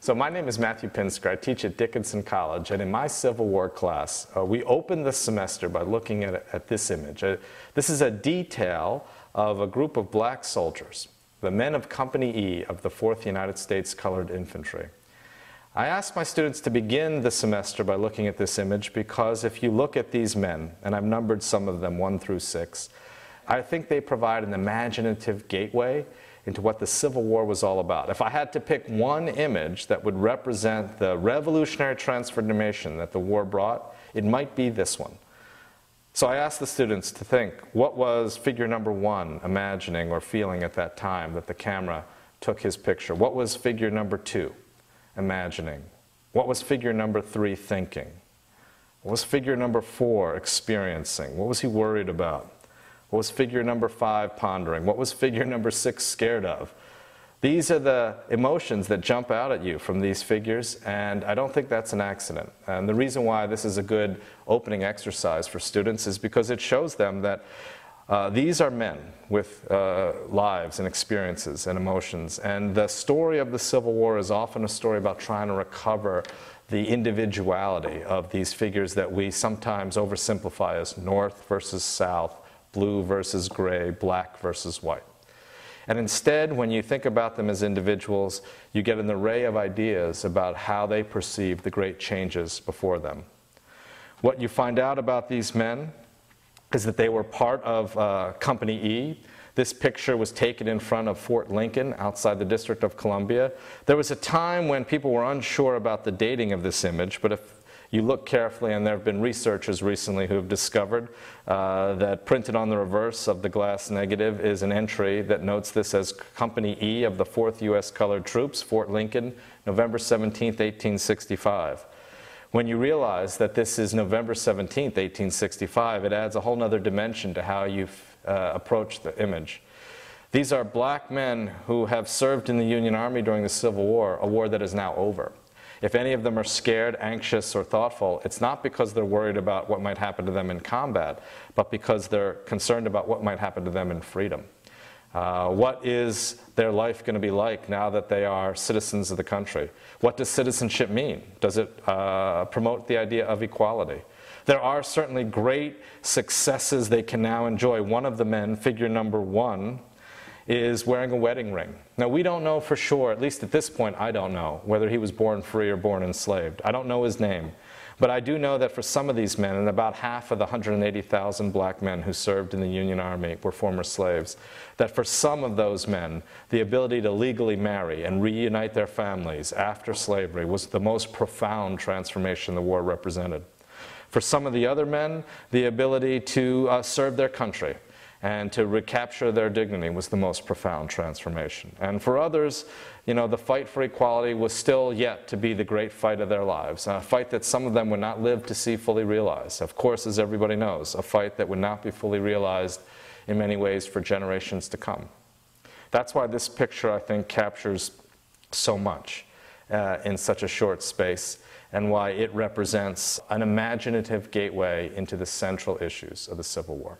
So my name is Matthew Pinsker. I teach at Dickinson College, and in my Civil War class, we opened the semester by looking at this image. This is a detail of a group of black soldiers, the men of Company E of the 4th United States Colored Infantry. I asked my students to begin the semester by looking at this image because if you look at these men, and I've numbered some of them 1 through 6, I think they provide an imaginative gateway into what the Civil War was all about. If I had to pick one image that would represent the revolutionary transformation that the war brought, it might be this one. So I asked the students to think, what was figure number 1 imagining or feeling at that time that the camera took his picture? What was figure number 2 imagining? What was figure number 3 thinking? What was figure number 4 experiencing? What was he worried about? What was figure number 5 pondering? What was figure number 6 scared of? These are the emotions that jump out at you from these figures, and I don't think that's an accident. And the reason why this is a good opening exercise for students is because it shows them that these are men with lives and experiences and emotions. And the story of the Civil War is often a story about trying to recover the individuality of these figures that we sometimes oversimplify as North versus South, blue versus gray, black versus white. And instead, when you think about them as individuals, you get an array of ideas about how they perceive the great changes before them. What you find out about these men is that they were part of Company E. This picture was taken in front of Fort Lincoln outside the District of Columbia. There was a time when people were unsure about the dating of this image, but if you look carefully, and there have been researchers recently who have discovered that printed on the reverse of the glass negative is an entry that notes this as Company E of the 4th U.S. Colored Troops, Fort Lincoln, November 17, 1865. When you realize that this is November 17, 1865, it adds a whole other dimension to how you approach the image. These are black men who have served in the Union Army during the Civil War, a war that is now over. If any of them are scared, anxious, or thoughtful, it's not because they're worried about what might happen to them in combat, but because they're concerned about what might happen to them in freedom. What is their life going to be like now that they are citizens of the country? What does citizenship mean? Does it promote the idea of equality? There are certainly great successes they can now enjoy. One of the men, figure number 1, is wearing a wedding ring. Now, we don't know for sure, at least at this point, I don't know, whether he was born free or born enslaved. I don't know his name. But I do know that for some of these men, and about half of the 180,000 black men who served in the Union Army were former slaves, that for some of those men, the ability to legally marry and reunite their families after slavery was the most profound transformation the war represented. For some of the other men, the ability to serve their country and to recapture their dignity was the most profound transformation. And for others, you know, the fight for equality was still yet to be the great fight of their lives, a fight that some of them would not live to see fully realized. Of course, as everybody knows, a fight that would not be fully realized in many ways for generations to come. That's why this picture, I think, captures so much in such a short space, and why it represents an imaginative gateway into the central issues of the Civil War.